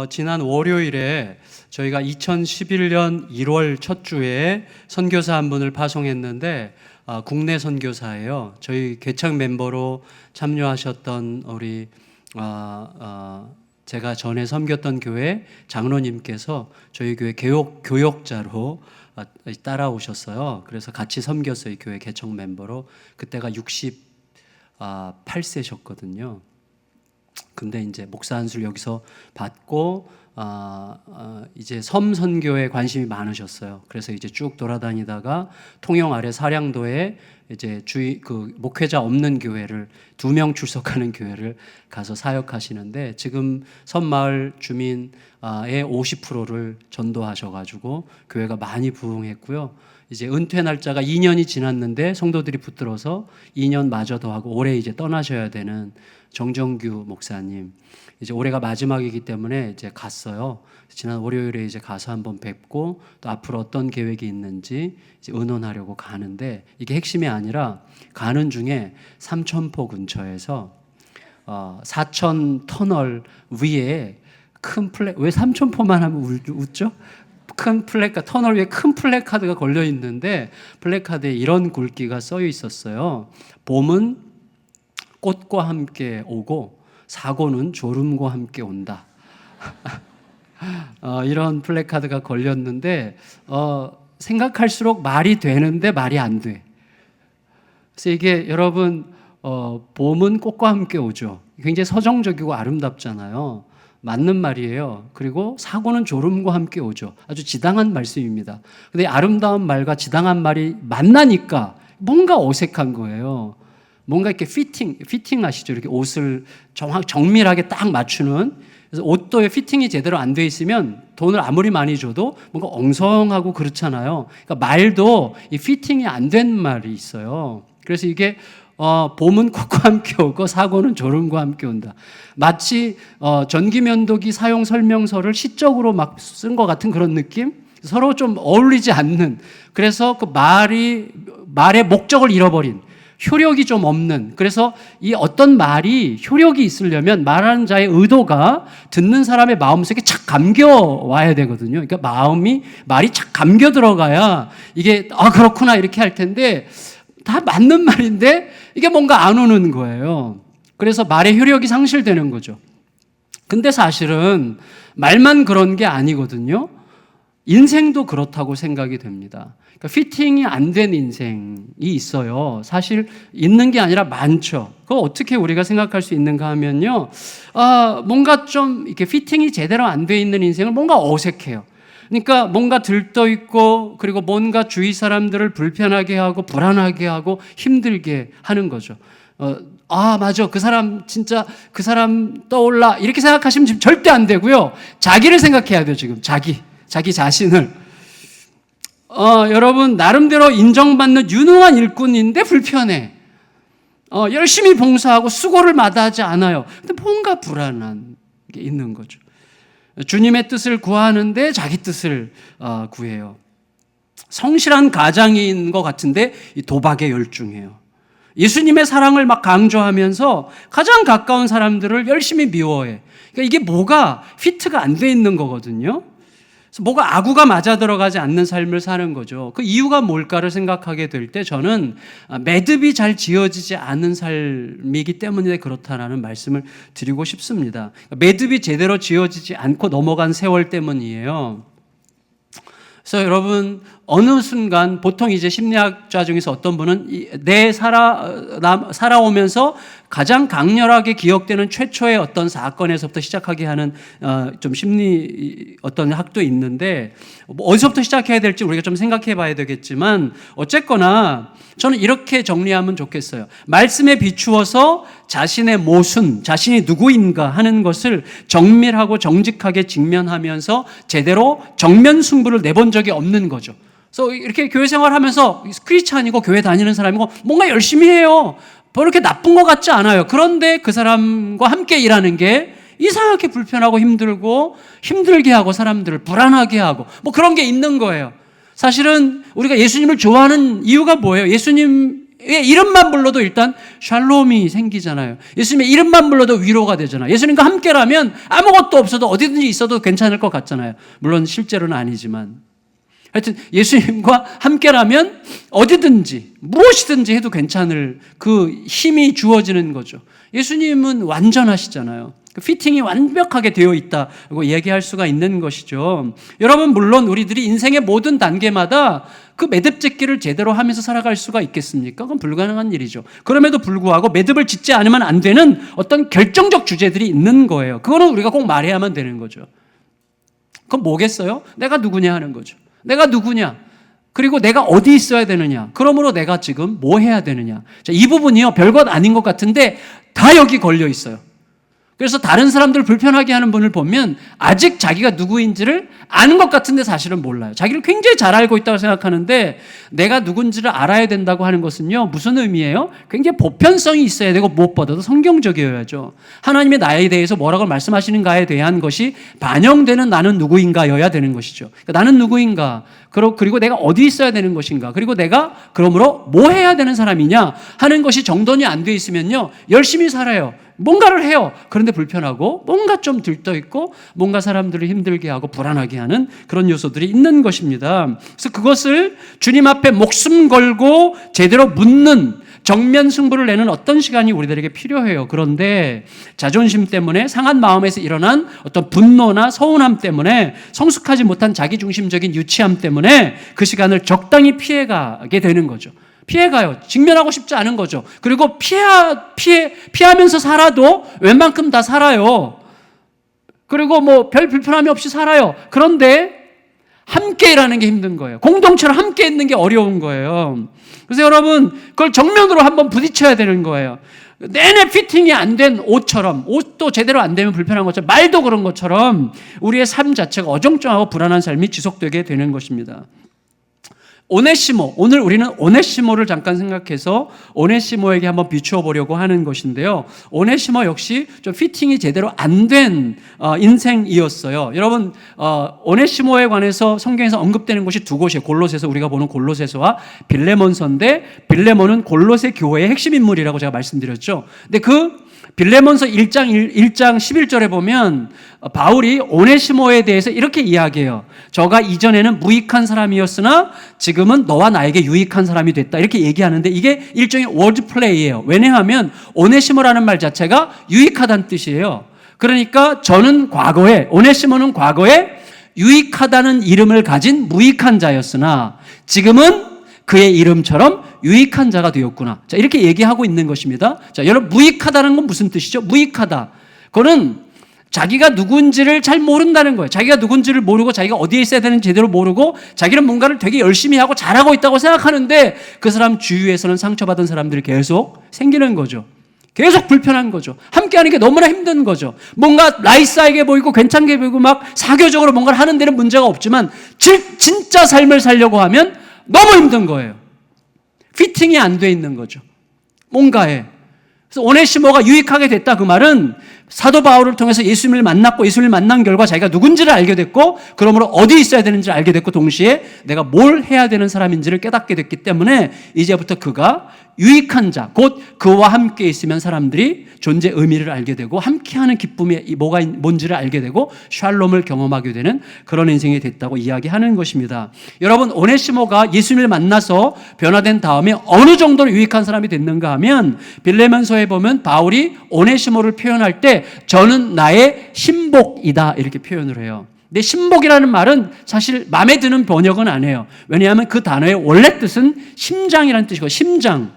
지난 월요일에 저희가 2011년 1월 첫 주에 선교사 한 분을 파송했는데 국내 선교사예요. 저희 개척 멤버로 참여하셨던 우리 제가 전에 섬겼던 교회 장로님께서 저희 교회 교역자로 따라오셨어요. 그래서 같이 섬겼어요. 교회 개척 멤버로. 그때가 68세셨거든요. 근데 이제 목사 안수를 여기서 받고 이제 섬 선교에 관심이 많으셨어요. 그래서 이제 쭉 돌아다니다가 통영 아래 사량도에 이제 목회자 없는 교회를 2명 출석하는 교회를 가서 사역하시는데 지금 섬 마을 주민의 50%를 전도하셔가지고 교회가 많이 부흥했고요. 이제 은퇴 날짜가 2년이 지났는데 성도들이 붙들어서 2년 마저 더 하고 올해 이제 떠나셔야 되는 정정규 목사님, 이제 올해가 마지막이기 때문에 이제 갔어요. 지난 월요일에 이제 가서 한번 뵙고 또 앞으로 어떤 계획이 있는지 이제 의논하려고 가는데, 이게 핵심이 아니라 가는 중에 삼천포 근처에서 사천 터널 위에 큰 왜 삼천포만 하면 웃죠? 큰 터널 위에 큰 플래카드가 걸려 있는데 플래카드에 이런 굵기가 써 있었어요. 봄은 꽃과 함께 오고 사고는 졸음과 함께 온다. 이런 플래카드가 걸렸는데 생각할수록 말이 되는데 말이 안 돼. 그래서 이게 여러분 봄은 꽃과 함께 오죠. 굉장히 서정적이고 아름답잖아요. 맞는 말이에요. 그리고 사고는 졸음과 함께 오죠. 아주 지당한 말씀입니다. 근데 아름다운 말과 지당한 말이 만나니까 뭔가 어색한 거예요. 뭔가 이렇게 피팅 아시죠? 이렇게 옷을 정밀하게 딱 맞추는. 그래서 옷도 피팅이 제대로 안 돼 있으면 돈을 아무리 많이 줘도 뭔가 엉성하고 그렇잖아요. 그러니까 말도 이 피팅이 안 된 말이 있어요. 그래서 이게 봄은 꽃과 함께 오고 사고는 졸음과 함께 온다. 마치 전기면도기 사용 설명서를 시적으로 막 쓴 것 같은 그런 느낌? 서로 좀 어울리지 않는. 그래서 그 말의 목적을 잃어버린, 효력이 좀 없는. 그래서 이 어떤 말이 효력이 있으려면 말하는 자의 의도가 듣는 사람의 마음속에 착 감겨 와야 되거든요. 그러니까 말이 착 감겨 들어가야 이게 그렇구나 이렇게 할 텐데, 다 맞는 말인데 이게 뭔가 안 오는 거예요. 그래서 말의 효력이 상실되는 거죠. 근데 사실은 말만 그런 게 아니거든요. 인생도 그렇다고 생각이 됩니다. 그러니까 피팅이 안 된 인생이 있어요. 사실 있는 게 아니라 많죠. 그거 어떻게 우리가 생각할 수 있는가 하면요. 뭔가 좀 이렇게 피팅이 제대로 안 돼 있는 인생은 뭔가 어색해요. 그러니까 뭔가 들떠 있고, 그리고 뭔가 주위 사람들을 불편하게 하고 불안하게 하고 힘들게 하는 거죠. 맞아. 그 사람 떠올라. 이렇게 생각하시면 지금 절대 안 되고요. 자기를 생각해야 돼요, 지금. 자기 자신을. 여러분, 나름대로 인정받는 유능한 일꾼인데 불편해. 열심히 봉사하고 수고를 마다하지 않아요. 근데 뭔가 불안한 게 있는 거죠. 주님의 뜻을 구하는데 자기 뜻을 구해요. 성실한 가장인 것 같은데 이 도박에 열중해요. 예수님의 사랑을 막 강조하면서 가장 가까운 사람들을 열심히 미워해. 그러니까 이게 뭐가 피트가 안 돼 있는 거거든요. 그래서 뭐가 아구가 맞아 들어가지 않는 삶을 사는 거죠. 그 이유가 뭘까를 생각하게 될 때 저는 매듭이 잘 지어지지 않은 삶이기 때문에 그렇다라는 말씀을 드리고 싶습니다. 매듭이 제대로 지어지지 않고 넘어간 세월 때문이에요. 그래서 여러분, 어느 순간 보통 이제 심리학자 중에서 어떤 분은 살아오면서 가장 강렬하게 기억되는 최초의 어떤 사건에서부터 시작하게 하는 좀 심리 어떤 학도 있는데, 어디서부터 시작해야 될지 우리가 좀 생각해 봐야 되겠지만, 어쨌거나 저는 이렇게 정리하면 좋겠어요. 말씀에 비추어서 자신의 모순, 자신이 누구인가 하는 것을 정밀하고 정직하게 직면하면서 제대로 정면 승부를 내본 적이 없는 거죠. 그래서 이렇게 교회 생활하면서 크리스찬이고 교회 다니는 사람이고 뭔가 열심히 해요. 그렇게 나쁜 것 같지 않아요. 그런데 그 사람과 함께 일하는 게 이상하게 불편하고 힘들고 힘들게 하고 사람들을 불안하게 하고 그런 게 있는 거예요. 사실은 우리가 예수님을 좋아하는 이유가 뭐예요? 예수님의 이름만 불러도 일단 샬롬이 생기잖아요. 예수님의 이름만 불러도 위로가 되잖아요. 예수님과 함께라면 아무것도 없어도 어디든지 있어도 괜찮을 것 같잖아요. 물론 실제로는 아니지만. 하여튼 예수님과 함께라면 어디든지 무엇이든지 해도 괜찮을 그 힘이 주어지는 거죠. 예수님은 완전하시잖아요. 그 피팅이 완벽하게 되어 있다고 얘기할 수가 있는 것이죠. 여러분, 물론 우리들이 인생의 모든 단계마다 그 매듭 짓기를 제대로 하면서 살아갈 수가 있겠습니까? 그건 불가능한 일이죠. 그럼에도 불구하고 매듭을 짓지 않으면 안 되는 어떤 결정적 주제들이 있는 거예요. 그거는 우리가 꼭 말해야만 되는 거죠. 그건 뭐겠어요? 내가 누구냐 하는 거죠. 내가 누구냐? 그리고 내가 어디 있어야 되느냐? 그러므로 내가 지금 뭐 해야 되느냐? 자, 이 부분이요, 별것 아닌 것 같은데 다 여기 걸려 있어요. 그래서 다른 사람들을 불편하게 하는 분을 보면 아직 자기가 누구인지를 아는 것 같은데 사실은 몰라요. 자기를 굉장히 잘 알고 있다고 생각하는데 내가 누군지를 알아야 된다고 하는 것은요, 무슨 의미예요? 굉장히 보편성이 있어야 되고 무엇보다도 성경적이어야죠. 하나님의 나에 대해서 뭐라고 말씀하시는가에 대한 것이 반영되는 나는 누구인가여야 되는 것이죠. 그러니까 나는 누구인가, 그리고 내가 어디 있어야 되는 것인가, 그리고 내가 그러므로 뭐 해야 되는 사람이냐 하는 것이 정돈이 안 돼 있으면요, 열심히 살아요. 뭔가를 해요. 그런데 불편하고 뭔가 좀 들떠있고 뭔가 사람들을 힘들게 하고 불안하게 하는 그런 요소들이 있는 것입니다. 그래서 그것을 주님 앞에 목숨 걸고 제대로 묻는 정면 승부를 내는 어떤 시간이 우리들에게 필요해요. 그런데 자존심 때문에 상한 마음에서 일어난 어떤 분노나 서운함 때문에 성숙하지 못한 자기중심적인 유치함 때문에 그 시간을 적당히 피해가게 되는 거죠. 피해가요. 직면하고 싶지 않은 거죠. 그리고 피하면서 살아도 웬만큼 다 살아요. 그리고 뭐 별 불편함이 없이 살아요. 그런데 함께 일하는 게 힘든 거예요. 공동체로 함께 있는 게 어려운 거예요. 그래서 여러분, 그걸 정면으로 한번 부딪혀야 되는 거예요. 내내 피팅이 안 된 옷처럼, 옷도 제대로 안 되면 불편한 것처럼, 말도 그런 것처럼 우리의 삶 자체가 어정쩡하고 불안한 삶이 지속되게 되는 것입니다. 오네시모, 오늘 우리는 오네시모를 잠깐 생각해서 오네시모에게 한번 비추어 보려고 하는 것인데요. 오네시모 역시 좀 피팅이 제대로 안 된 인생이었어요. 여러분, 오네시모에 관해서 성경에서 언급되는 곳이 두 곳이에요. 골로새서, 우리가 보는 골로새서와 빌레몬서인데, 빌레몬은 골로새 교회의 핵심 인물이라고 제가 말씀드렸죠. 근데 그 빌레몬서 1장 11절에 보면 바울이 오네시모에 대해서 이렇게 이야기해요. 저가 이전에는 무익한 사람이었으나 지금은 너와 나에게 유익한 사람이 됐다. 이렇게 얘기하는데 이게 일종의 워드 플레이예요. 왜냐하면 오네시모라는 말 자체가 유익하다는 뜻이에요. 그러니까 저는 과거에, 오네시모는 과거에 유익하다는 이름을 가진 무익한 자였으나 지금은 그의 이름처럼 유익한 자가 되었구나. 자, 이렇게 얘기하고 있는 것입니다. 자, 여러분, 무익하다는 건 무슨 뜻이죠? 무익하다. 그거는 자기가 누군지를 잘 모른다는 거예요. 자기가 누군지를 모르고 자기가 어디에 있어야 되는지 제대로 모르고 자기는 뭔가를 되게 열심히 하고 잘하고 있다고 생각하는데 그 사람 주위에서는 상처받은 사람들이 계속 생기는 거죠. 계속 불편한 거죠. 함께하는 게 너무나 힘든 거죠. 뭔가 나이스하게 보이고 괜찮게 보이고 막 사교적으로 뭔가를 하는 데는 문제가 없지만 진짜 삶을 살려고 하면 너무 힘든 거예요. 피팅이 안 돼 있는 거죠. 뭔가에. 그래서 오네시모가 유익하게 됐다, 그 말은 사도 바울을 통해서 예수님을 만났고 예수님을 만난 결과 자기가 누군지를 알게 됐고 그러므로 어디 있어야 되는지를 알게 됐고 동시에 내가 뭘 해야 되는 사람인지를 깨닫게 됐기 때문에 이제부터 그가 유익한 자, 곧 그와 함께 있으면 사람들이 존재 의미를 알게 되고 함께하는 기쁨이 뭔지를 알게 되고 샬롬을 경험하게 되는 그런 인생이 됐다고 이야기하는 것입니다. 여러분, 오네시모가 예수님을 만나서 변화된 다음에 어느 정도로 유익한 사람이 됐는가 하면 빌레몬서에 보면 바울이 오네시모를 표현할 때 저는 나의 신복이다 이렇게 표현을 해요. 근데 신복이라는 말은 사실 마음에 드는 번역은 아니에요. 왜냐하면 그 단어의 원래 뜻은 심장이라는 뜻이고, 심장.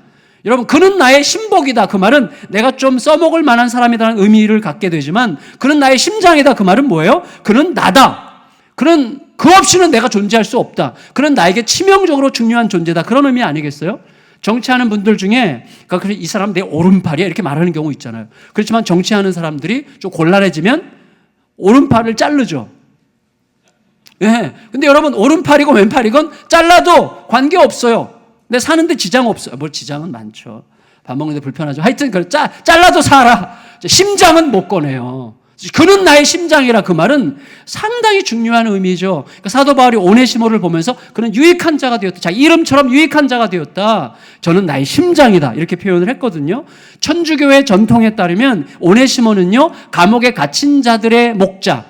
여러분, 그는 나의 신복이다. 그 말은 내가 좀 써먹을 만한 사람이라는 의미를 갖게 되지만 그는 나의 심장이다. 그 말은 뭐예요? 그는 나다. 그는 그 없이는 내가 존재할 수 없다. 그는 나에게 치명적으로 중요한 존재다. 그런 의미 아니겠어요? 정치하는 분들 중에 그러니까 이 사람 내 오른팔이야 이렇게 말하는 경우 있잖아요. 그렇지만 정치하는 사람들이 좀 곤란해지면 오른팔을 자르죠. 예. 근데 여러분, 오른팔이고 왼팔이건 잘라도 관계없어요. 근데 사는데 지장 없어요. 뭘 지장은 많죠. 밥 먹는데 불편하죠. 하여튼 잘라도 살아. 심장은 못 꺼내요. 그는 나의 심장이라, 그 말은 상당히 중요한 의미죠. 그러니까 사도 바울이 오네시모를 보면서 그는 유익한 자가 되었다. 자기 이름처럼 유익한 자가 되었다. 저는 나의 심장이다. 이렇게 표현을 했거든요. 천주교의 전통에 따르면 오네시모는요, 감옥에 갇힌 자들의 목자,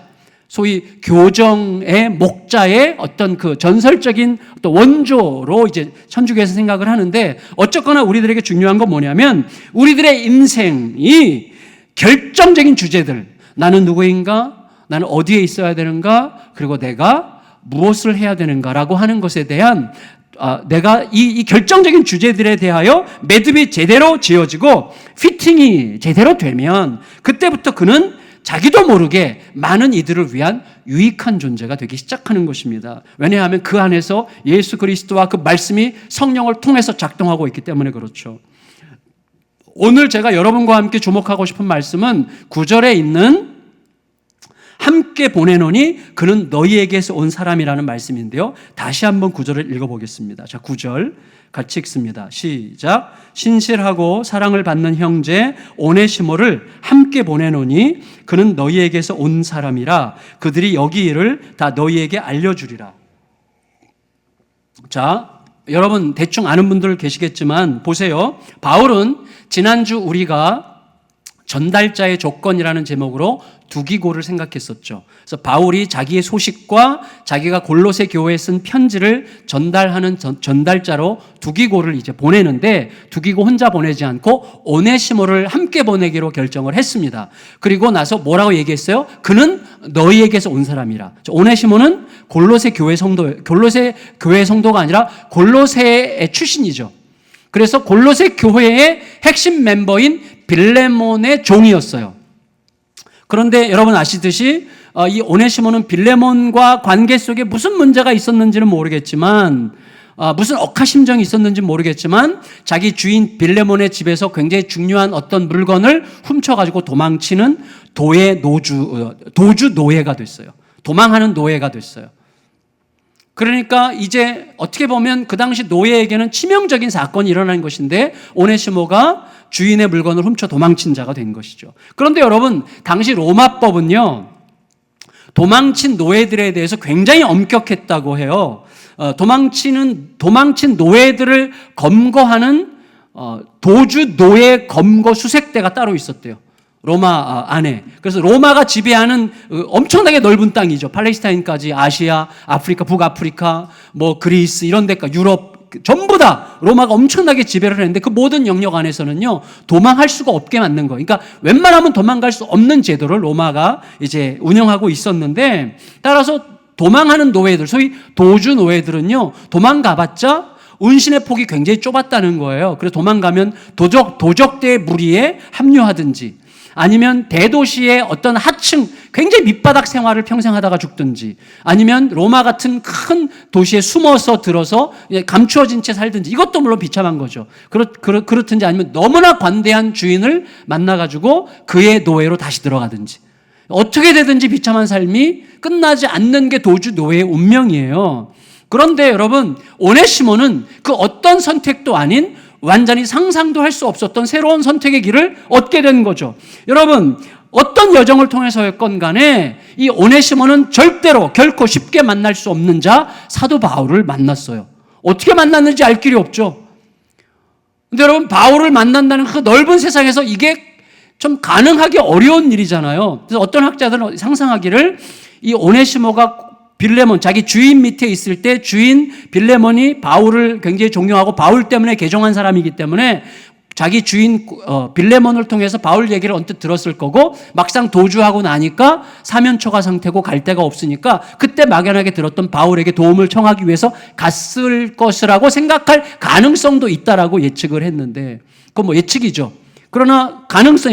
소위 교정의 목자의 어떤 그 전설적인 어떤 원조로 이제 천주교에서 생각을 하는데, 어쨌거나 우리들에게 중요한 건 뭐냐면 우리들의 인생이 결정적인 주제들, 나는 누구인가? 나는 어디에 있어야 되는가? 그리고 내가 무엇을 해야 되는가라고 하는 것에 대한 내가 이 결정적인 주제들에 대하여 매듭이 제대로 지어지고 피팅이 제대로 되면 그때부터 그는 자기도 모르게 많은 이들을 위한 유익한 존재가 되기 시작하는 것입니다. 왜냐하면 그 안에서 예수 그리스도와 그 말씀이 성령을 통해서 작동하고 있기 때문에 그렇죠. 오늘 제가 여러분과 함께 주목하고 싶은 말씀은 9절에 있는 함께 보내노니 그는 너희에게서 온 사람이라는 말씀인데요. 다시 한번 9절을 읽어보겠습니다. 자, 9절 같이 읽습니다. 시작. 신실하고 사랑을 받는 형제 오네시모를 함께 보내노니 그는 너희에게서 온 사람이라. 그들이 여기 일을 다 너희에게 알려주리라. 자, 여러분 대충 아는 분들 계시겠지만 보세요. 바울은 지난주 우리가 전달자의 조건이라는 제목으로 두기고를 생각했었죠. 그래서 바울이 자기의 소식과 자기가 골로새 교회에 쓴 편지를 전달하는 전달자로 두기고를 이제 보내는데, 두기고 혼자 보내지 않고 오네시모를 함께 보내기로 결정을 했습니다. 그리고 나서 뭐라고 얘기했어요? 그는 너희에게서 온 사람이라. 오네시모는 골로새 교회 성도가 아니라 골로새의 출신이죠. 그래서 골로새 교회의 핵심 멤버인 빌레몬의 종이었어요. 그런데 여러분 아시듯이 이 오네시모는 빌레몬과 관계 속에 무슨 문제가 있었는지는 모르겠지만, 무슨 억하심정이 있었는지 모르겠지만 자기 주인 빌레몬의 집에서 굉장히 중요한 어떤 물건을 훔쳐가지고 도망치는 도주 노예가 됐어요. 도망하는 노예가 됐어요. 그러니까 이제 어떻게 보면 그 당시 노예에게는 치명적인 사건이 일어난 것인데 오네시모가 주인의 물건을 훔쳐 도망친 자가 된 것이죠. 그런데 여러분, 당시 로마법은요, 도망친 노예들에 대해서 굉장히 엄격했다고 해요. 도망친 노예들을 검거하는 도주 노예 검거 수색대가 따로 있었대요. 로마 안에. 그래서 로마가 지배하는 엄청나게 넓은 땅이죠. 팔레스타인까지, 아시아, 아프리카, 북아프리카, 뭐 그리스 이런 데까지, 유럽 전부 다 로마가 엄청나게 지배를 했는데 그 모든 영역 안에서는요, 도망할 수가 없게 만든 거예요. 그러니까 웬만하면 도망갈 수 없는 제도를 로마가 이제 운영하고 있었는데, 따라서 도망하는 노예들, 소위 도주 노예들은요, 도망가봤자 운신의 폭이 굉장히 좁았다는 거예요. 그래서 도망가면 도적대의 무리에 합류하든지, 아니면 대도시의 어떤 하층, 굉장히 밑바닥 생활을 평생 하다가 죽든지, 아니면 로마 같은 큰 도시에 숨어서 들어서 감추어진 채 살든지, 이것도 물론 비참한 거죠. 그렇든지, 아니면 너무나 관대한 주인을 만나가지고 그의 노예로 다시 들어가든지, 어떻게 되든지 비참한 삶이 끝나지 않는 게 도주 노예의 운명이에요. 그런데 여러분, 오네시모는 그 어떤 선택도 아닌 완전히 상상도 할 수 없었던 새로운 선택의 길을 얻게 된 거죠. 여러분, 어떤 여정을 통해서였건 간에 이 오네시모는 결코 쉽게 만날 수 없는 자 사도 바울을 만났어요. 어떻게 만났는지 알 길이 없죠. 근데 여러분, 바울을 만난다는 그 넓은 세상에서 이게 좀 가능하기 어려운 일이잖아요. 그래서 어떤 학자들은 상상하기를, 이 오네시모가 빌레몬, 자기 주인 밑에 있을 때 주인 빌레몬이 바울을 굉장히 존경하고 바울 때문에 개종한 사람이기 때문에 자기 주인 빌레몬을 통해서 바울 얘기를 언뜻 들었을 거고, 막상 도주하고 나니까 사면초가 상태고 갈 데가 없으니까 그때 막연하게 들었던 바울에게 도움을 청하기 위해서 갔을 것이라고 생각할 가능성도 있다라고 예측을 했는데, 그건 뭐 예측이죠. 그러나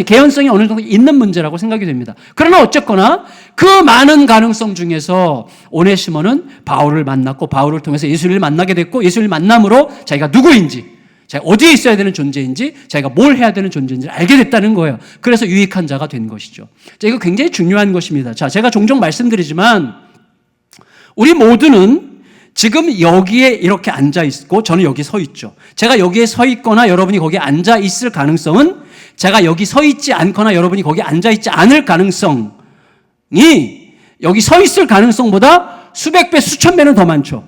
개연성이 어느 정도 있는 문제라고 생각이 됩니다. 그러나 어쨌거나 그 많은 가능성 중에서 오네시모는 바울을 만났고, 바울을 통해서 예수를 만나게 됐고, 예수를 만남으로 자기가 누구인지, 자기가 어디에 있어야 되는 존재인지, 자기가 뭘 해야 되는 존재인지를 알게 됐다는 거예요. 그래서 유익한 자가 된 것이죠. 자, 이거 굉장히 중요한 것입니다. 자, 제가 종종 말씀드리지만 우리 모두는 지금 여기에 이렇게 앉아 있고 저는 여기 서 있죠. 제가 여기에 서 있거나 여러분이 거기에 앉아 있을 가능성은, 제가 여기 서 있지 않거나 여러분이 거기에 앉아 있지 않을 가능성 여기 서 있을 가능성보다 수백 배, 수천 배는 더 많죠.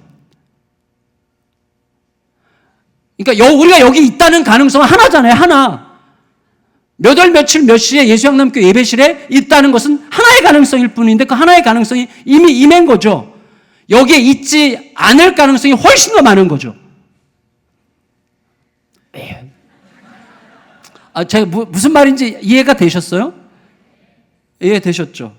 그러니까 우리가 여기 있다는 가능성은 하나잖아요. 하나. 몇 월 며칠 몇 시에 예수양남교 예배실에 있다는 것은 하나의 가능성일 뿐인데 그 하나의 가능성이 이미 임한 거죠. 여기에 있지 않을 가능성이 훨씬 더 많은 거죠. 제가 무슨 말인지 이해가 되셨어요? 이해되셨죠?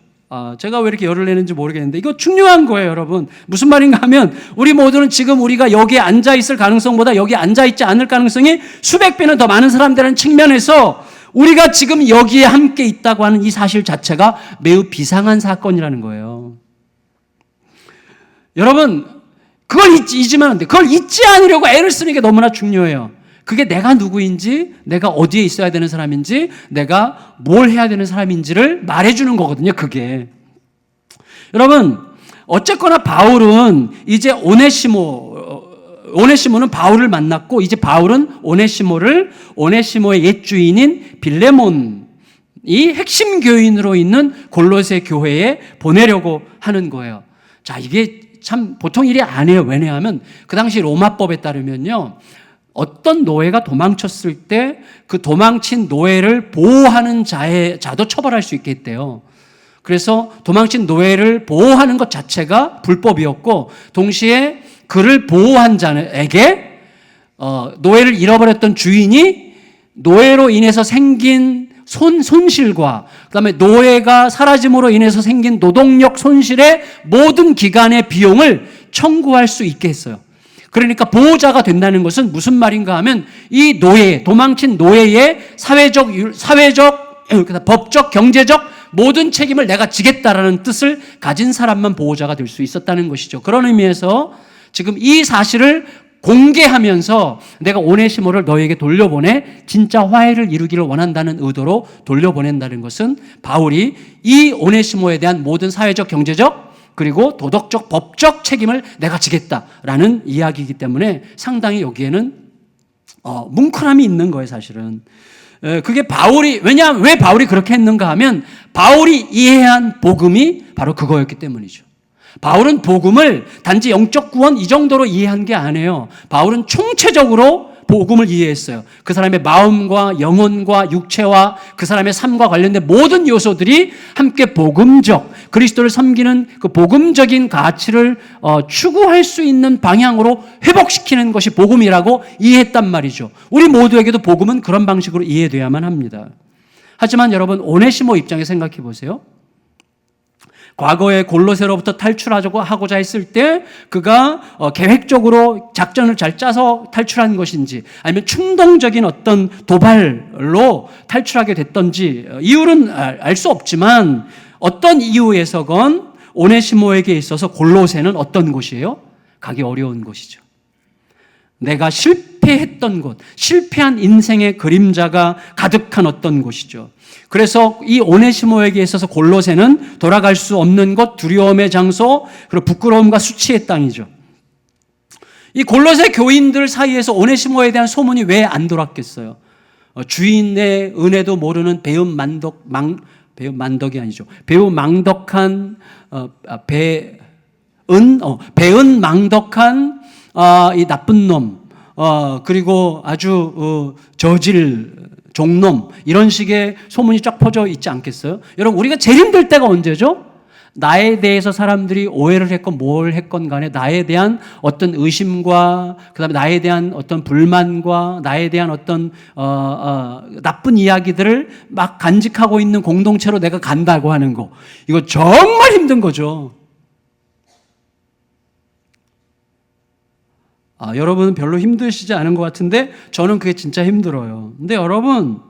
제가 왜 이렇게 열을 내는지 모르겠는데 이거 중요한 거예요, 여러분. 무슨 말인가 하면 우리 모두는 지금 우리가 여기에 앉아있을 가능성보다 여기 앉아있지 않을 가능성이 수백 배는 더 많은 사람들이라는 측면에서 우리가 지금 여기에 함께 있다고 하는 이 사실 자체가 매우 비상한 사건이라는 거예요. 여러분, 그걸 잊으면 안 돼. 그걸 잊지 않으려고 애를 쓰는 게 너무나 중요해요. 그게 내가 누구인지, 내가 어디에 있어야 되는 사람인지, 내가 뭘 해야 되는 사람인지를 말해주는 거거든요, 그게. 여러분, 어쨌거나 바울은 이제 오네시모는 바울을 만났고, 이제 바울은 오네시모의 옛 주인인 빌레몬이 핵심 교인으로 있는 골로새 교회에 보내려고 하는 거예요. 자, 이게 참 보통 일이 아니에요. 왜냐하면 그 당시 로마법에 따르면요, 어떤 노예가 도망쳤을 때 그 도망친 노예를 보호하는 자도 처벌할 수 있게 했대요. 그래서 도망친 노예를 보호하는 것 자체가 불법이었고, 동시에 그를 보호한 자에게 노예를 잃어버렸던 주인이 노예로 인해서 생긴 손실과 그다음에 노예가 사라짐으로 인해서 생긴 노동력 손실의 모든 기간의 비용을 청구할 수 있게 했어요. 그러니까 보호자가 된다는 것은 무슨 말인가 하면 이 도망친 노예의 사회적, 법적, 경제적 모든 책임을 내가 지겠다라는 뜻을 가진 사람만 보호자가 될 수 있었다는 것이죠. 그런 의미에서 지금 이 사실을 공개하면서 내가 오네시모를 너에게 돌려보내 진짜 화해를 이루기를 원한다는 의도로 돌려보낸다는 것은 바울이 이 오네시모에 대한 모든 사회적, 경제적 그리고 도덕적, 법적 책임을 내가 지겠다라는 이야기이기 때문에 상당히 여기에는 뭉클함이 있는 거예요, 사실은. 그게 왜 바울이 그렇게 했는가 하면 바울이 이해한 복음이 바로 그거였기 때문이죠. 바울은 복음을 단지 영적 구원 이 정도로 이해한 게 아니에요. 바울은 총체적으로 복음을 이해했어요. 그 사람의 마음과 영혼과 육체와 그 사람의 삶과 관련된 모든 요소들이 함께 복음적, 그리스도를 섬기는 그 복음적인 가치를 추구할 수 있는 방향으로 회복시키는 것이 복음이라고 이해했단 말이죠. 우리 모두에게도 복음은 그런 방식으로 이해돼야만 합니다. 하지만 여러분, 오네시모 입장에 생각해 보세요. 과거에 골로새로부터 탈출하고자 했을 때 그가 계획적으로 작전을 잘 짜서 탈출한 것인지 아니면 충동적인 어떤 도발로 탈출하게 됐던지 이유는 알 수 없지만 어떤 이유에서건 오네시모에게 있어서 골로새는 어떤 곳이에요? 가기 어려운 곳이죠. 내가 실패했던 곳, 실패한 인생의 그림자가 가득한 어떤 곳이죠. 그래서 이 오네시모에게 있어서 골로새는 돌아갈 수 없는 곳, 두려움의 장소, 그리고 부끄러움과 수치의 땅이죠. 이 골로새 교인들 사이에서 오네시모에 대한 소문이 왜 안 돌았겠어요? 주인의 은혜도 모르는 배은 망덕한 이 나쁜 놈, 그리고 아주 저질 종놈, 이런 식의 소문이 쫙 퍼져 있지 않겠어요? 여러분, 우리가 제일 힘들 때가 언제죠? 나에 대해서 사람들이 오해를 했건 뭘 했건 간에 나에 대한 어떤 의심과 그다음에 나에 대한 어떤 불만과 나에 대한 어떤 나쁜 이야기들을 막 간직하고 있는 공동체로 내가 간다고 하는 거, 이거 정말 힘든 거죠. 여러분은 별로 힘드시지 않은 것 같은데 저는 그게 진짜 힘들어요. 근데 여러분,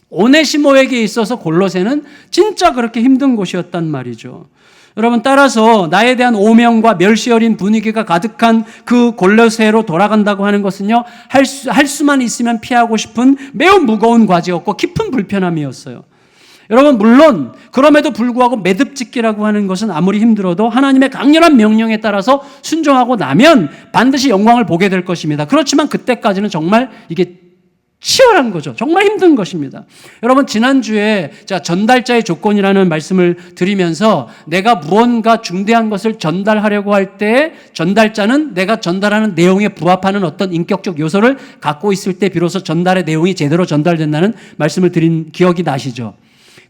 오네시모에게 있어서 골로새는 진짜 그렇게 힘든 곳이었단 말이죠. 여러분, 따라서 나에 대한 오명과 멸시 어린 분위기가 가득한 그 골로새로 돌아간다고 하는 것은요, 할 수만 있으면 피하고 싶은 매우 무거운 과제였고 깊은 불편함이었어요. 여러분, 물론 그럼에도 불구하고 매듭짓기라고 하는 것은 아무리 힘들어도 하나님의 강렬한 명령에 따라서 순종하고 나면 반드시 영광을 보게 될 것입니다. 그렇지만 그때까지는 정말 이게 치열한 거죠. 정말 힘든 것입니다. 여러분, 지난주에 제가 전달자의 조건이라는 말씀을 드리면서 내가 무언가 중대한 것을 전달하려고 할 때 전달자는 내가 전달하는 내용에 부합하는 어떤 인격적 요소를 갖고 있을 때 비로소 전달의 내용이 제대로 전달된다는 말씀을 드린 기억이 나시죠?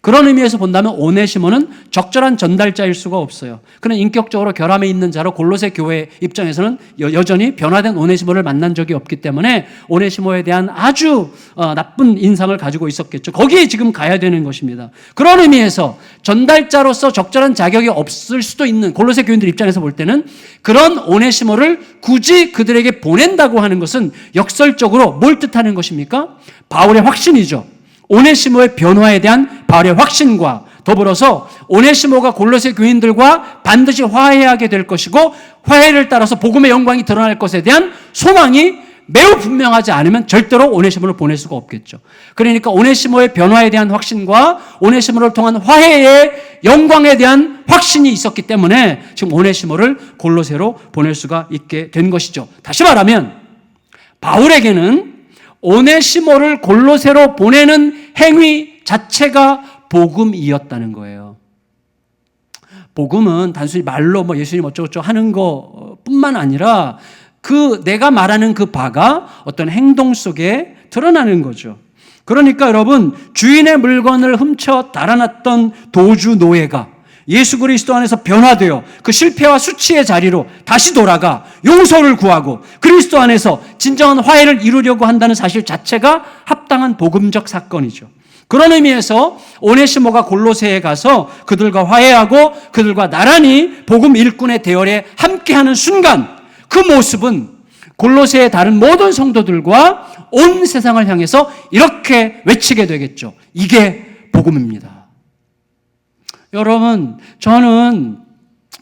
그런 의미에서 본다면 오네시모는 적절한 전달자일 수가 없어요. 그는 인격적으로 결함에 있는 자로 골로새 교회 입장에서는 여전히 변화된 오네시모를 만난 적이 없기 때문에 오네시모에 대한 아주 나쁜 인상을 가지고 있었겠죠. 거기에 지금 가야 되는 것입니다. 그런 의미에서 전달자로서 적절한 자격이 없을 수도 있는 골로새 교인들 입장에서 볼 때는 그런 오네시모를 굳이 그들에게 보낸다고 하는 것은 역설적으로 뭘 뜻하는 것입니까? 바울의 확신이죠. 오네시모의 변화에 대한 바울의 확신과 더불어서 오네시모가 골로새 교인들과 반드시 화해하게 될 것이고 화해를 따라서 복음의 영광이 드러날 것에 대한 소망이 매우 분명하지 않으면 절대로 오네시모를 보낼 수가 없겠죠. 그러니까 오네시모의 변화에 대한 확신과 오네시모를 통한 화해의 영광에 대한 확신이 있었기 때문에 지금 오네시모를 골로새로 보낼 수가 있게 된 것이죠. 다시 말하면 바울에게는 오네시모를 골로새로 보내는 행위 자체가 복음이었다는 거예요. 복음은 단순히 말로 예수님 어쩌고저쩌고 하는 것뿐만 아니라 내가 말하는 그 바가 어떤 행동 속에 드러나는 거죠. 그러니까 여러분, 주인의 물건을 훔쳐 달아났던 도주 노예가 예수 그리스도 안에서 변화되어 그 실패와 수치의 자리로 다시 돌아가 용서를 구하고 그리스도 안에서 진정한 화해를 이루려고 한다는 사실 자체가 합당한 복음적 사건이죠. 그런 의미에서 오네시모가 골로새에 가서 그들과 화해하고 그들과 나란히 복음 일꾼의 대열에 함께하는 순간 그 모습은 골로새의 다른 모든 성도들과 온 세상을 향해서 이렇게 외치게 되겠죠. 이게 복음입니다. 여러분, 저는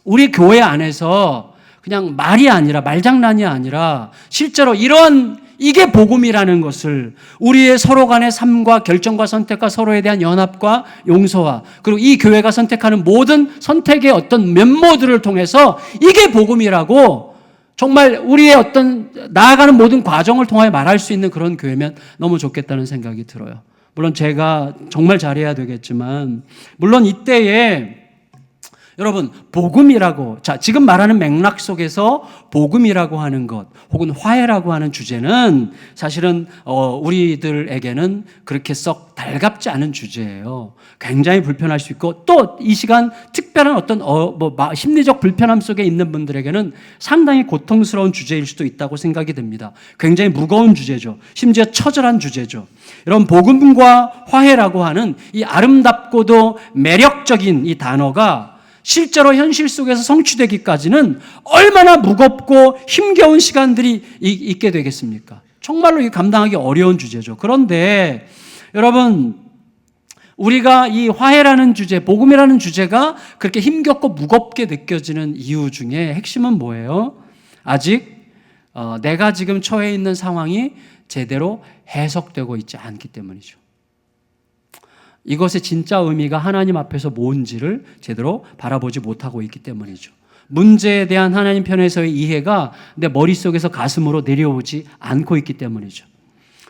우리 교회 안에서 그냥 말이 아니라 말장난이 아니라 실제로 이게 복음이라는 것을 우리의 서로 간의 삶과 결정과 선택과 서로에 대한 연합과 용서와 그리고 이 교회가 선택하는 모든 선택의 어떤 면모들을 통해서 이게 복음이라고 정말 우리의 어떤 나아가는 모든 과정을 통하여 말할 수 있는 그런 교회면 너무 좋겠다는 생각이 들어요. 물론 제가 정말 잘해야 되겠지만 물론 이때에 여러분 복음이라고 지금 말하는 맥락 속에서 복음이라고 하는 것 혹은 화해라고 하는 주제는 사실은 우리들에게는 그렇게 썩 달갑지 않은 주제예요. 굉장히 불편할 수 있고 또 이 시간 특별한 어떤 심리적 불편함 속에 있는 분들에게는 상당히 고통스러운 주제일 수도 있다고 생각이 됩니다. 굉장히 무거운 주제죠. 심지어 처절한 주제죠. 여러분 복음과 화해라고 하는 이 아름답고도 매력적인 이 단어가 실제로 현실 속에서 성취되기까지는 얼마나 무겁고 힘겨운 시간들이 있게 되겠습니까? 정말로 이게 감당하기 어려운 주제죠. 그런데 여러분 우리가 이 화해라는 주제, 복음이라는 주제가 그렇게 힘겹고 무겁게 느껴지는 이유 중에 핵심은 뭐예요? 아직 내가 지금 처해 있는 상황이 제대로 해석되고 있지 않기 때문이죠. 이것의 진짜 의미가 하나님 앞에서 뭔지를 제대로 바라보지 못하고 있기 때문이죠. 문제에 대한 하나님 편에서의 이해가 내 머릿속에서 가슴으로 내려오지 않고 있기 때문이죠.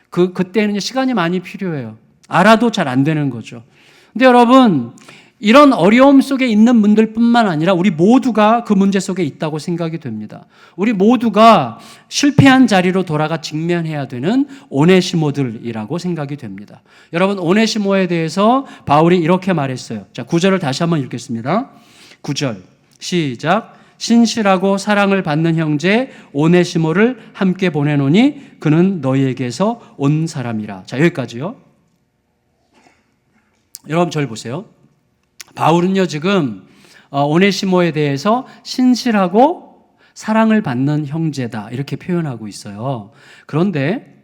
그때는 시간이 많이 필요해요. 알아도 잘 안 되는 거죠. 근데 여러분, 이런 어려움 속에 있는 분들뿐만 아니라 우리 모두가 그 문제 속에 있다고 생각이 됩니다. 우리 모두가 실패한 자리로 돌아가 직면해야 되는 오네시모들이라고 생각이 됩니다. 여러분, 오네시모에 대해서 바울이 이렇게 말했어요. 자, 9절을 다시 한번 읽겠습니다. 9절 시작. 신실하고 사랑을 받는 형제 오네시모를 함께 보내노니 그는 너희에게서 온 사람이라. 자, 여기까지요. 여러분 저를 보세요. 바울은요 지금 오네시모에 대해서 신실하고 사랑을 받는 형제다 이렇게 표현하고 있어요. 그런데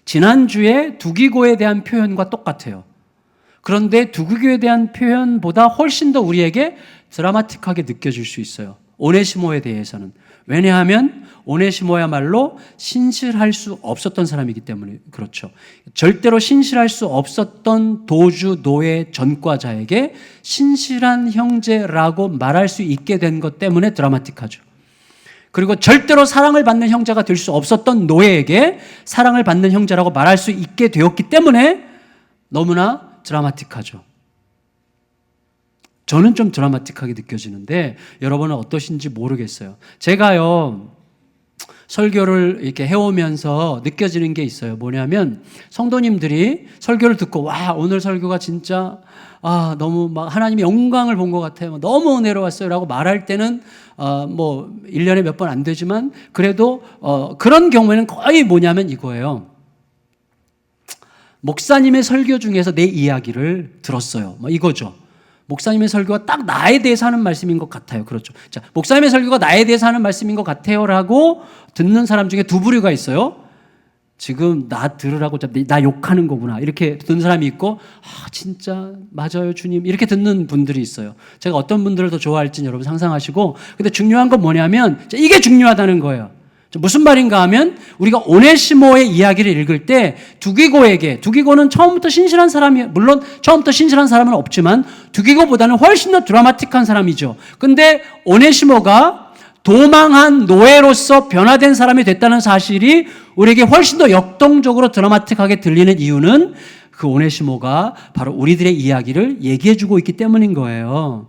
지난주에 두기고에 대한 표현과 똑같아요. 그런데 두기고에 대한 표현보다 훨씬 더 우리에게 드라마틱하게 느껴질 수 있어요. 오네시모에 대해서는. 왜냐하면 오네시모야말로 신실할 수 없었던 사람이기 때문에 그렇죠. 절대로 신실할 수 없었던 도주 노예 전과자에게 신실한 형제라고 말할 수 있게 된 것 때문에 드라마틱하죠. 그리고 절대로 사랑을 받는 형제가 될 수 없었던 노예에게 사랑을 받는 형제라고 말할 수 있게 되었기 때문에 너무나 드라마틱하죠. 저는 좀 드라마틱하게 느껴지는데 여러분은 어떠신지 모르겠어요. 제가요, 설교를 이렇게 해오면서 느껴지는 게 있어요. 뭐냐면 성도님들이 설교를 듣고 와, 오늘 설교가 진짜 너무 막 하나님의 영광을 본 것 같아요. 너무 은혜로웠어요. 라고 말할 때는 뭐 1년에 몇 번 안 되지만 그래도 그런 경우에는 거의 뭐냐면 이거예요. 목사님의 설교 중에서 내 이야기를 들었어요. 뭐 이거죠. 목사님의 설교가 딱 나에 대해서 하는 말씀인 것 같아요. 그렇죠. 자, 목사님의 설교가 나에 대해서 하는 말씀인 것 같아요라고 듣는 사람 중에 두 부류가 있어요. 지금 나 들으라고 나 욕하는 거구나 이렇게 듣는 사람이 있고 진짜 맞아요 주님 이렇게 듣는 분들이 있어요. 제가 어떤 분들을 더 좋아할지는 여러분 상상하시고, 근데 중요한 건 뭐냐면 이게 중요하다는 거예요. 무슨 말인가 하면 우리가 오네시모의 이야기를 읽을 때 두기고는 처음부터 신실한 사람이, 물론 처음부터 신실한 사람은 없지만 두기고보다는 훨씬 더 드라마틱한 사람이죠. 근데 오네시모가 도망한 노예로서 변화된 사람이 됐다는 사실이 우리에게 훨씬 더 역동적으로 드라마틱하게 들리는 이유는 그 오네시모가 바로 우리들의 이야기를 얘기해주고 있기 때문인 거예요.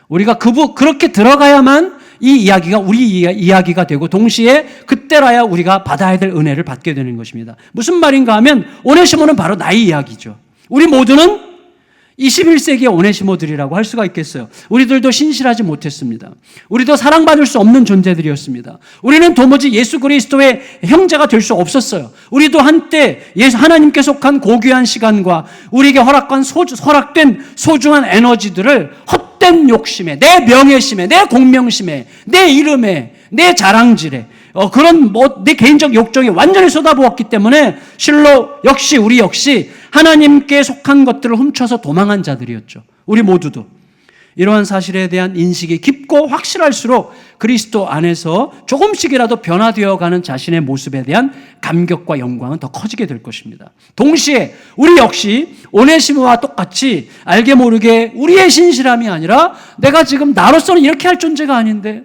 우리가 그렇게 들어가야만 이 이야기가 우리 이야기가 되고 동시에 그때라야 우리가 받아야 될 은혜를 받게 되는 것입니다. 무슨 말인가 하면 오네시모는 바로 나의 이야기죠. 우리 모두는 21세기의 오네시모들이라고 할 수가 있겠어요. 우리들도 신실하지 못했습니다. 우리도 사랑받을 수 없는 존재들이었습니다. 우리는 도무지 예수 그리스도의 형제가 될 수 없었어요. 우리도 한때 하나님께 속한 고귀한 시간과 우리에게 허락된 소중한 에너지들을 헛된 욕심에, 내 명예심에, 내 공명심에, 내 이름에, 내 자랑질에 내 개인적 욕정에 완전히 쏟아부었기 때문에 우리 역시 하나님께 속한 것들을 훔쳐서 도망한 자들이었죠. 우리 모두도. 이러한 사실에 대한 인식이 깊고 확실할수록 그리스도 안에서 조금씩이라도 변화되어가는 자신의 모습에 대한 감격과 영광은 더 커지게 될 것입니다. 동시에 우리 역시 오네시모와 똑같이 알게 모르게 우리의 신실함이 아니라 내가 지금 나로서는 이렇게 할 존재가 아닌데,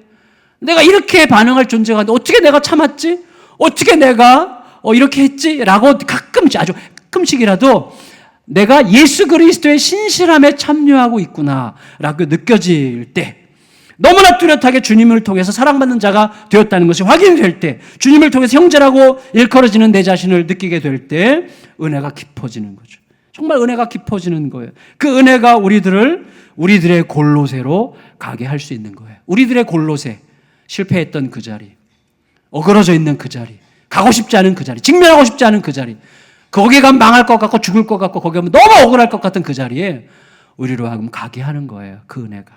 내가 이렇게 반응할 존재가 아닌데 어떻게 내가 참았지? 어떻게 내가 이렇게 했지? 라고 아주 가끔씩이라도 내가 예수 그리스도의 신실함에 참여하고 있구나 라고 느껴질 때, 너무나 뚜렷하게 주님을 통해서 사랑받는 자가 되었다는 것이 확인이 될 때, 주님을 통해서 형제라고 일컬어지는 내 자신을 느끼게 될 때 은혜가 깊어지는 거죠. 정말 은혜가 깊어지는 거예요. 그 은혜가 우리들의 골로새로 가게 할 수 있는 거예요. 우리들의 골로새, 실패했던 그 자리, 어그러져 있는 그 자리, 가고 싶지 않은 그 자리, 직면하고 싶지 않은 그 자리, 거기에 가면 망할 것 같고 죽을 것 같고 거기 가면 너무 억울할 것 같은 그 자리에 우리로 하여금 가게 하는 거예요. 그 은혜가.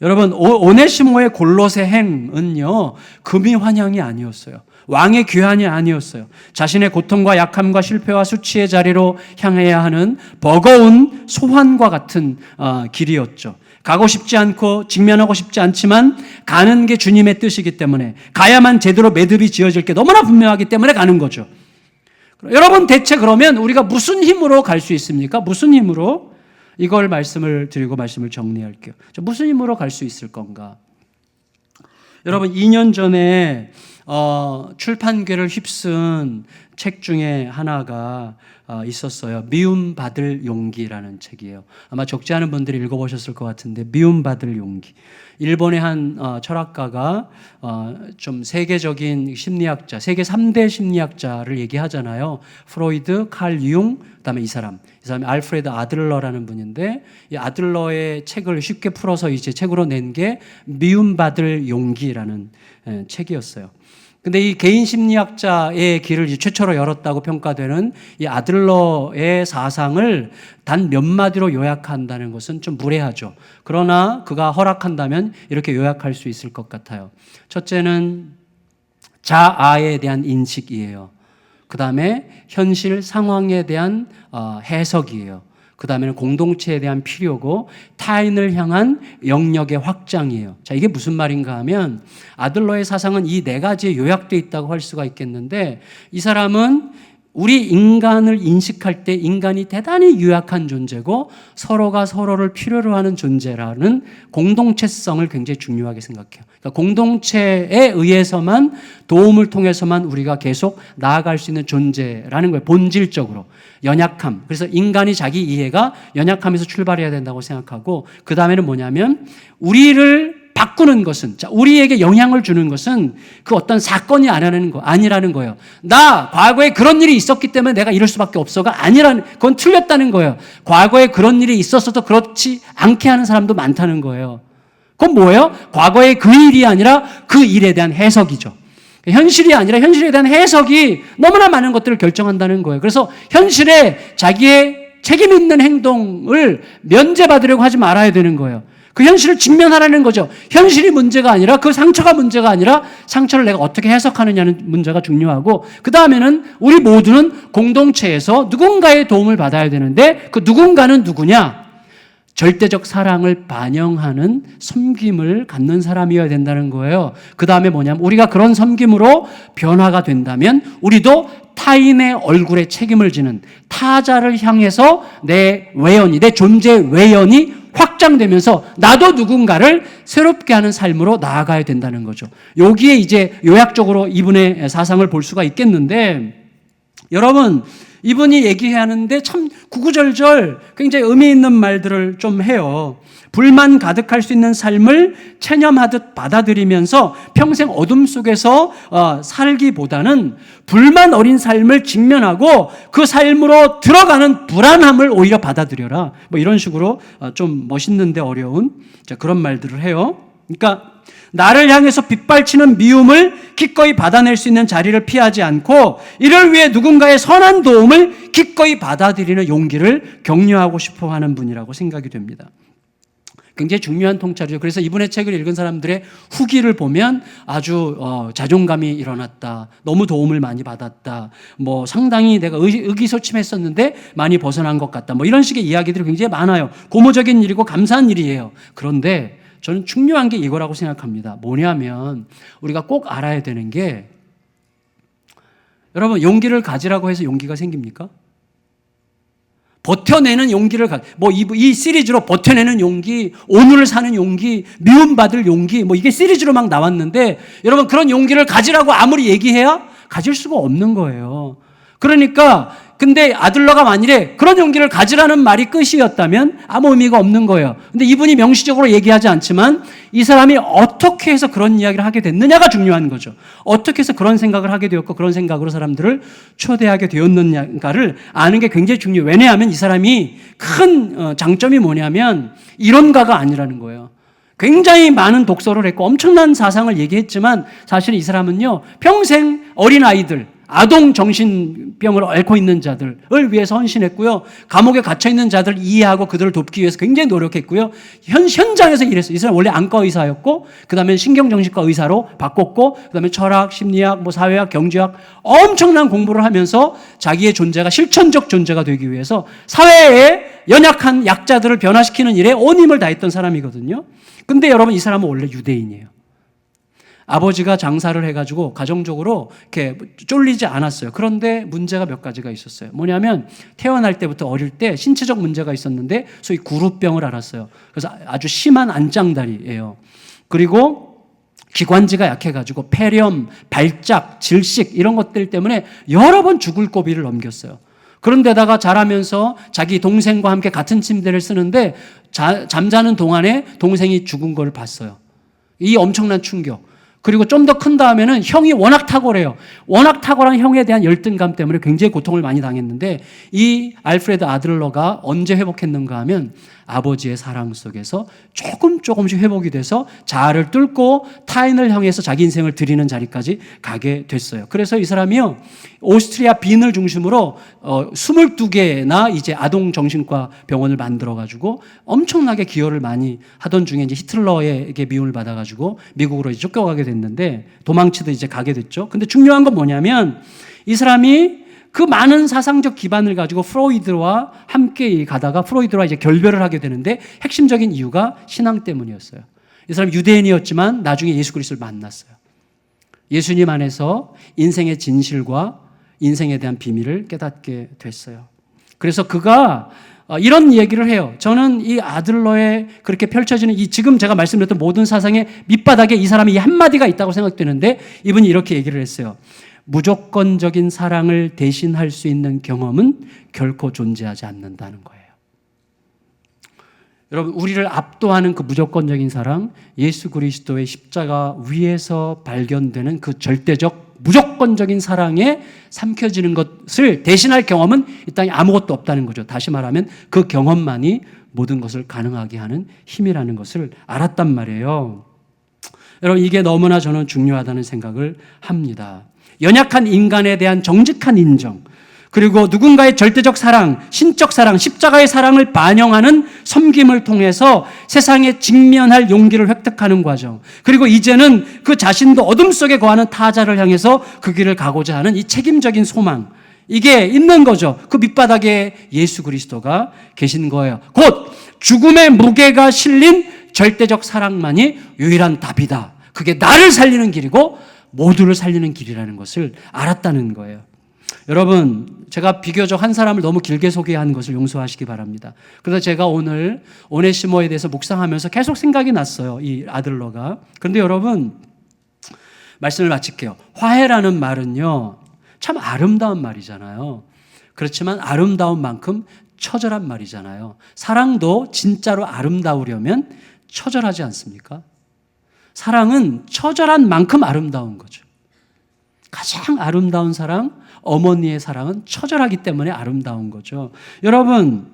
여러분, 오네시모의 골로새 행은요, 금이 환향이 아니었어요. 왕의 귀환이 아니었어요. 자신의 고통과 약함과 실패와 수치의 자리로 향해야 하는 버거운 소환과 같은 길이었죠. 가고 싶지 않고 직면하고 싶지 않지만 가는 게 주님의 뜻이기 때문에, 가야만 제대로 매듭이 지어질 게 너무나 분명하기 때문에 가는 거죠. 여러분, 대체 그러면 우리가 무슨 힘으로 갈 수 있습니까? 무슨 힘으로? 이걸 말씀을 드리고 말씀을 정리할게요. 무슨 힘으로 갈 수 있을 건가? 여러분, 2년 전에 출판계를 휩쓴 책 중에 하나가 있었어요. 미움받을 용기라는 책이에요. 아마 적지 않은 분들이 읽어보셨을 것 같은데, 미움받을 용기. 일본의 한 철학가가 좀 세계적인 심리학자, 세계 3대 심리학자를 얘기하잖아요. 프로이드, 칼 융, 그다음에 이 사람이 알프레드 아들러라는 분인데, 이 아들러의 책을 쉽게 풀어서 이제 책으로 낸 게 미움받을 용기라는 책이었어요. 근데 이 개인 심리학자의 길을 최초로 열었다고 평가되는 이 아들러의 사상을 단 몇 마디로 요약한다는 것은 좀 무례하죠. 그러나 그가 허락한다면 이렇게 요약할 수 있을 것 같아요. 첫째는 자아에 대한 인식이에요. 그 다음에 현실 상황에 대한 해석이에요. 그 다음에는 공동체에 대한 필요고, 타인을 향한 영역의 확장이에요. 자, 이게 무슨 말인가 하면 아들러의 사상은 이 네 가지에 요약되어 있다고 할 수가 있겠는데, 이 사람은 우리 인간을 인식할 때 인간이 대단히 유약한 존재고 서로가 서로를 필요로 하는 존재라는 공동체성을 굉장히 중요하게 생각해요. 그러니까 공동체에 의해서만 도움을 통해서만 우리가 계속 나아갈 수 있는 존재라는 거예요. 본질적으로. 연약함. 그래서 인간이 자기 이해가 연약함에서 출발해야 된다고 생각하고 그 다음에는 뭐냐면 우리를 바꾸는 것은, 자, 우리에게 영향을 주는 것은 그 어떤 사건이 아니라는 거예요. 나 과거에 그런 일이 있었기 때문에 내가 이럴 수밖에 없어가 그건 틀렸다는 거예요. 과거에 그런 일이 있었어도 그렇지 않게 하는 사람도 많다는 거예요. 그건 뭐예요? 과거에 그 일이 아니라 그 일에 대한 해석이죠. 현실이 아니라 현실에 대한 해석이 너무나 많은 것들을 결정한다는 거예요. 그래서 현실에 자기의 책임 있는 행동을 면제받으려고 하지 말아야 되는 거예요. 그 현실을 직면하라는 거죠. 현실이 문제가 아니라 그 상처가 문제가 아니라 상처를 내가 어떻게 해석하느냐는 문제가 중요하고 그 다음에는 우리 모두는 공동체에서 누군가의 도움을 받아야 되는데 그 누군가는 누구냐? 절대적 사랑을 반영하는 섬김을 갖는 사람이어야 된다는 거예요. 그 다음에 뭐냐면 우리가 그런 섬김으로 변화가 된다면 우리도 타인의 얼굴에 책임을 지는 타자를 향해서 내 존재 외연이 확장되면서 나도 누군가를 새롭게 하는 삶으로 나아가야 된다는 거죠. 여기에 이제 요약적으로 이분의 사상을 볼 수가 있겠는데 여러분 이분이 얘기하는데 참 구구절절 굉장히 의미 있는 말들을 좀 해요. 불만 가득할 수 있는 삶을 체념하듯 받아들이면서 평생 어둠 속에서 살기보다는 불만 어린 삶을 직면하고 그 삶으로 들어가는 불안함을 오히려 받아들여라. 뭐 이런 식으로 좀 멋있는데 어려운 그런 말들을 해요. 그러니까 나를 향해서 빗발치는 미움을 기꺼이 받아낼 수 있는 자리를 피하지 않고 이를 위해 누군가의 선한 도움을 기꺼이 받아들이는 용기를 격려하고 싶어 하는 분이라고 생각이 됩니다. 굉장히 중요한 통찰이죠. 그래서 이분의 책을 읽은 사람들의 후기를 보면 아주 자존감이 일어났다. 너무 도움을 많이 받았다. 뭐 상당히 내가 의기소침했었는데 많이 벗어난 것 같다. 뭐 이런 식의 이야기들이 굉장히 많아요. 고무적인 일이고 감사한 일이에요. 그런데 저는 중요한 게 이거라고 생각합니다. 뭐냐면 우리가 꼭 알아야 되는 게 여러분 용기를 가지라고 해서 용기가 생깁니까? 버텨내는 용기를 이 시리즈로 버텨내는 용기, 오늘을 사는 용기, 미움받을 용기 이게 시리즈로 막 나왔는데 여러분 그런 용기를 가지라고 아무리 얘기해야 가질 수가 없는 거예요. 그러니까 근데 아들러가 만일에 그런 용기를 가지라는 말이 끝이었다면 아무 의미가 없는 거예요. 근데 이분이 명시적으로 얘기하지 않지만 이 사람이 어떻게 해서 그런 이야기를 하게 됐느냐가 중요한 거죠. 어떻게 해서 그런 생각을 하게 되었고 그런 생각으로 사람들을 초대하게 되었느냐를 아는 게 굉장히 중요해요. 왜냐하면 이 사람이 큰 장점이 뭐냐면 이론가가 아니라는 거예요. 굉장히 많은 독서를 했고 엄청난 사상을 얘기했지만 사실 이 사람은요 평생 어린아이들 아동 정신병을 앓고 있는 자들을 위해서 헌신했고요. 감옥에 갇혀 있는 자들을 이해하고 그들을 돕기 위해서 굉장히 노력했고요. 현장에서 일했어요. 이 사람 원래 안과 의사였고 그다음에 신경정신과 의사로 바꿨고 그다음에 철학, 심리학, 사회학, 경제학 엄청난 공부를 하면서 자기의 존재가 실천적 존재가 되기 위해서 사회에 연약한 약자들을 변화시키는 일에 온 힘을 다했던 사람이거든요. 근데 여러분 이 사람은 원래 유대인이에요. 아버지가 장사를 해가지고 가정적으로 이렇게 쫄리지 않았어요. 그런데 문제가 몇 가지가 있었어요. 뭐냐면 태어날 때부터 어릴 때 신체적 문제가 있었는데 소위 구루병을 앓았어요. 그래서 아주 심한 안짱다리예요. 그리고 기관지가 약해가지고 폐렴, 발작, 질식 이런 것들 때문에 여러 번 죽을 고비를 넘겼어요. 그런데다가 자라면서 자기 동생과 함께 같은 침대를 쓰는데 잠자는 동안에 동생이 죽은 걸 봤어요. 이 엄청난 충격. 그리고 좀 더 큰 다음에는 형이 워낙 탁월해요. 워낙 탁월한 형에 대한 열등감 때문에 굉장히 고통을 많이 당했는데 이 알프레드 아들러가 언제 회복했는가 하면 아버지의 사랑 속에서 조금씩 회복이 돼서 자아를 뚫고 타인을 향해서 자기 인생을 드리는 자리까지 가게 됐어요. 그래서 이 사람이요 오스트리아 빈을 중심으로 22개나 이제 아동 정신과 병원을 만들어가지고 엄청나게 기여를 많이 하던 중에 이제 히틀러에게 미움을 받아가지고 미국으로 이제 쫓겨가게 됐는데 도망치듯 이제 가게 됐죠. 근데 중요한 건 뭐냐면 이 사람이 그 많은 사상적 기반을 가지고 프로이드와 함께 가다가 프로이드와 이제 결별을 하게 되는데 핵심적인 이유가 신앙 때문이었어요. 이 사람 유대인이었지만 나중에 예수 그리스도를 만났어요. 예수님 안에서 인생의 진실과 인생에 대한 비밀을 깨닫게 됐어요. 그래서 그가 이런 얘기를 해요. 저는 이 아들러에 그렇게 펼쳐지는 이 지금 제가 말씀드렸던 모든 사상의 밑바닥에 이 사람이 이 한마디가 있다고 생각되는데 이분이 이렇게 얘기를 했어요. 무조건적인 사랑을 대신할 수 있는 경험은 결코 존재하지 않는다는 거예요. 여러분, 우리를 압도하는 그 무조건적인 사랑, 예수 그리스도의 십자가 위에서 발견되는 그 절대적 무조건적인 사랑에 삼켜지는 것을 대신할 경험은 이 땅에 아무것도 없다는 거죠. 다시 말하면 그 경험만이 모든 것을 가능하게 하는 힘이라는 것을 알았단 말이에요. 여러분, 이게 너무나 저는 중요하다는 생각을 합니다. 연약한 인간에 대한 정직한 인정, 그리고 누군가의 절대적 사랑, 신적 사랑, 십자가의 사랑을 반영하는 섬김을 통해서 세상에 직면할 용기를 획득하는 과정, 그리고 이제는 그 자신도 어둠 속에 거하는 타자를 향해서 그 길을 가고자 하는 이 책임적인 소망, 이게 있는 거죠. 그 밑바닥에 예수 그리스도가 계신 거예요. 곧 죽음의 무게가 실린 절대적 사랑만이 유일한 답이다. 그게 나를 살리는 길이고 모두를 살리는 길이라는 것을 알았다는 거예요. 여러분, 제가 비교적 한 사람을 너무 길게 소개한 것을 용서하시기 바랍니다. 그래서 제가 오늘 오네시모에 대해서 묵상하면서 계속 생각이 났어요. 이 아들러가. 그런데 여러분, 말씀을 마칠게요. 화해라는 말은요, 참 아름다운 말이잖아요. 그렇지만 아름다운 만큼 처절한 말이잖아요. 사랑도 진짜로 아름다우려면 처절하지 않습니까? 사랑은 처절한 만큼 아름다운 거죠. 가장 아름다운 사랑, 어머니의 사랑은 처절하기 때문에 아름다운 거죠. 여러분,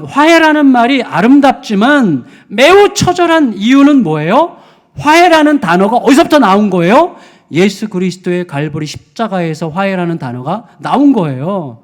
화해라는 말이 아름답지만 매우 처절한 이유는 뭐예요? 화해라는 단어가 어디서부터 나온 거예요? 예수 그리스도의 갈보리 십자가에서 화해라는 단어가 나온 거예요.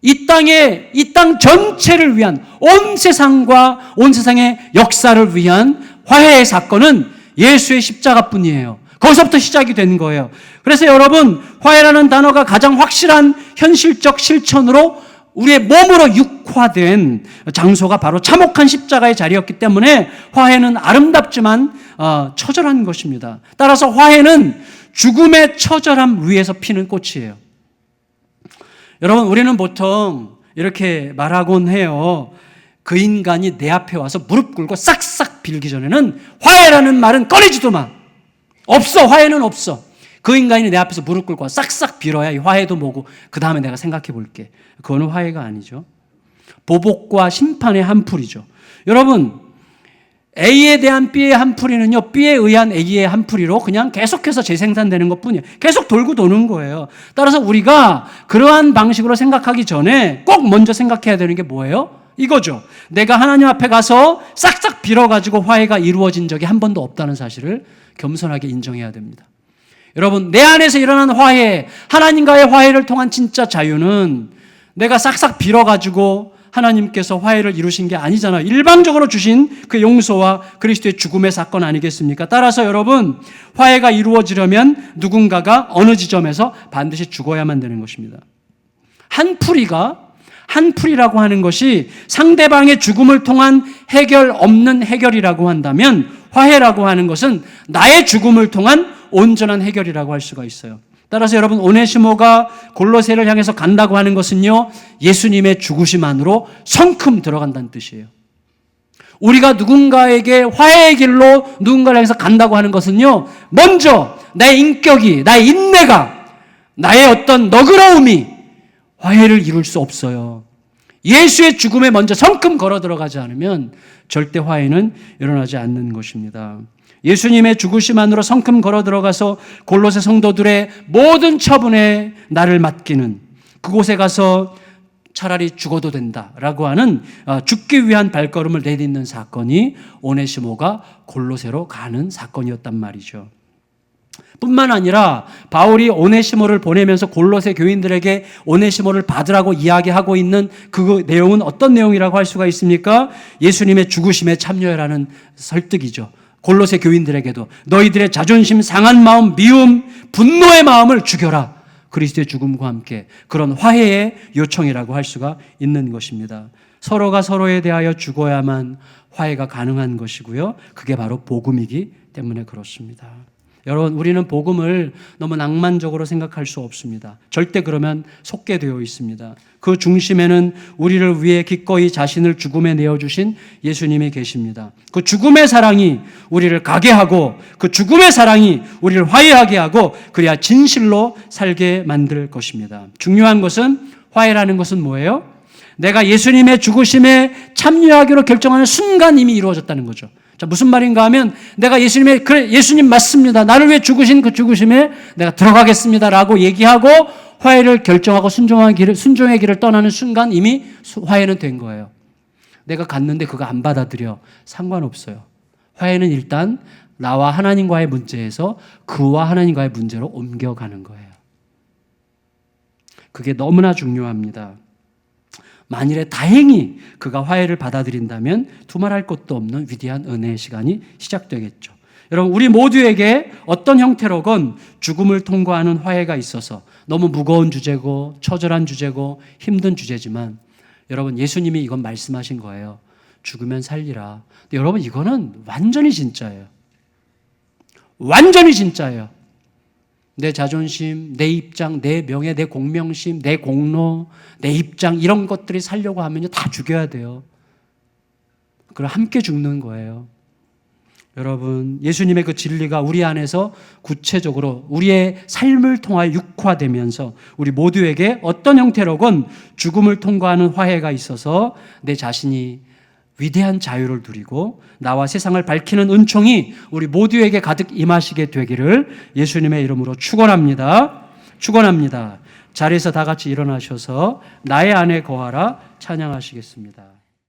이 땅 전체를 위한, 온 세상의 역사를 위한 화해의 사건은 예수의 십자가뿐이에요. 거기서부터 시작이 된 거예요. 그래서 여러분, 화해라는 단어가 가장 확실한 현실적 실천으로 우리의 몸으로 육화된 장소가 바로 참혹한 십자가의 자리였기 때문에 화해는 아름답지만 처절한 것입니다. 따라서 화해는 죽음의 처절함 위에서 피는 꽃이에요. 여러분, 우리는 보통 이렇게 말하곤 해요. 그 인간이 내 앞에 와서 무릎 꿇고 싹싹 빌기 전에는 화해라는 말은 꺼내지도 마. 없어. 화해는 없어. 그 인간이 내 앞에서 무릎 꿇고 싹싹 빌어야 이 화해도 뭐고 그 다음에 내가 생각해 볼게. 그거는 화해가 아니죠. 보복과 심판의 한풀이죠. 여러분, A에 대한 B의 한풀이는요, B에 의한 A의 한풀이로 그냥 계속해서 재생산되는 것뿐이에요. 계속 돌고 도는 거예요. 따라서 우리가 그러한 방식으로 생각하기 전에 꼭 먼저 생각해야 되는 게 뭐예요? 이거죠. 내가 하나님 앞에 가서 싹싹 빌어가지고 화해가 이루어진 적이 한 번도 없다는 사실을 겸손하게 인정해야 됩니다. 여러분, 내 안에서 일어난 화해, 하나님과의 화해를 통한 진짜 자유는 내가 싹싹 빌어가지고 하나님께서 화해를 이루신 게 아니잖아요. 일방적으로 주신 그 용서와 그리스도의 죽음의 사건 아니겠습니까? 따라서 여러분, 화해가 이루어지려면 누군가가 어느 지점에서 반드시 죽어야만 되는 것입니다. 한풀이라고 하는 것이 상대방의 죽음을 통한 해결 없는 해결이라고 한다면 화해라고 하는 것은 나의 죽음을 통한 온전한 해결이라고 할 수가 있어요. 따라서 여러분, 오네시모가 골로새를 향해서 간다고 하는 것은요, 예수님의 죽으심 안으로 성큼 들어간다는 뜻이에요. 우리가 누군가에게 화해의 길로 누군가를 향해서 간다고 하는 것은요, 먼저 나의 인격이, 나의 인내가, 나의 어떤 너그러움이 화해를 이룰 수 없어요. 예수의 죽음에 먼저 성큼 걸어 들어가지 않으면 절대 화해는 일어나지 않는 것입니다. 예수님의 죽으심 안으로 성큼 걸어 들어가서 골로새 성도들의 모든 처분에 나를 맡기는, 그곳에 가서 차라리 죽어도 된다라고 하는 죽기 위한 발걸음을 내딛는 사건이 오네시모가 골로새로 가는 사건이었단 말이죠. 뿐만 아니라 바울이 오네시모를 보내면서 골로새 교인들에게 오네시모를 받으라고 이야기하고 있는 그 내용은 어떤 내용이라고 할 수가 있습니까? 예수님의 죽으심에 참여하라는 설득이죠. 골로새 교인들에게도 너희들의 자존심 상한 마음, 미움, 분노의 마음을 죽여라. 그리스도의 죽음과 함께 그런 화해의 요청이라고 할 수가 있는 것입니다. 서로가 서로에 대하여 죽어야만 화해가 가능한 것이고요. 그게 바로 복음이기 때문에 그렇습니다. 여러분, 우리는 복음을 너무 낭만적으로 생각할 수 없습니다. 절대 그러면 속게 되어 있습니다. 그 중심에는 우리를 위해 기꺼이 자신을 죽음에 내어주신 예수님이 계십니다. 그 죽음의 사랑이 우리를 가게 하고 그 죽음의 사랑이 우리를 화해하게 하고 그래야 진실로 살게 만들 것입니다. 중요한 것은, 화해라는 것은 뭐예요? 내가 예수님의 죽으심에 참여하기로 결정하는 순간 이미 이루어졌다는 거죠. 자, 무슨 말인가 하면 내가 그래, 예수님 맞습니다. 나를 위해 죽으신 그 죽으심에 내가 들어가겠습니다. 라고 얘기하고 화해를 결정하고 순종의 길을 떠나는 순간 이미 화해는 된 거예요. 내가 갔는데 그거 안 받아들여. 상관없어요. 화해는 일단 나와 하나님과의 문제에서 그와 하나님과의 문제로 옮겨가는 거예요. 그게 너무나 중요합니다. 만일에 다행히 그가 화해를 받아들인다면 두말할 것도 없는 위대한 은혜의 시간이 시작되겠죠. 여러분, 우리 모두에게 어떤 형태로건 죽음을 통과하는 화해가 있어서 너무 무거운 주제고 처절한 주제고 힘든 주제지만, 여러분, 예수님이 이건 말씀하신 거예요. 죽으면 살리라. 근데 여러분, 이거는 완전히 진짜예요. 완전히 진짜예요. 내 자존심, 내 입장, 내 명예, 내 공명심, 내 공로, 내 입장, 이런 것들이 살려고 하면요, 다 죽여야 돼요. 그럼 함께 죽는 거예요. 여러분, 예수님의 그 진리가 우리 안에서 구체적으로 우리의 삶을 통하여 육화되면서 우리 모두에게 어떤 형태로건 죽음을 통과하는 화해가 있어서 내 자신이 위대한 자유를 누리고 나와 세상을 밝히는 은총이 우리 모두에게 가득 임하시게 되기를 예수님의 이름으로 축원합니다. 축원합니다. 자리에서 다 같이 일어나셔서 나의 안에 거하라 찬양하시겠습니다.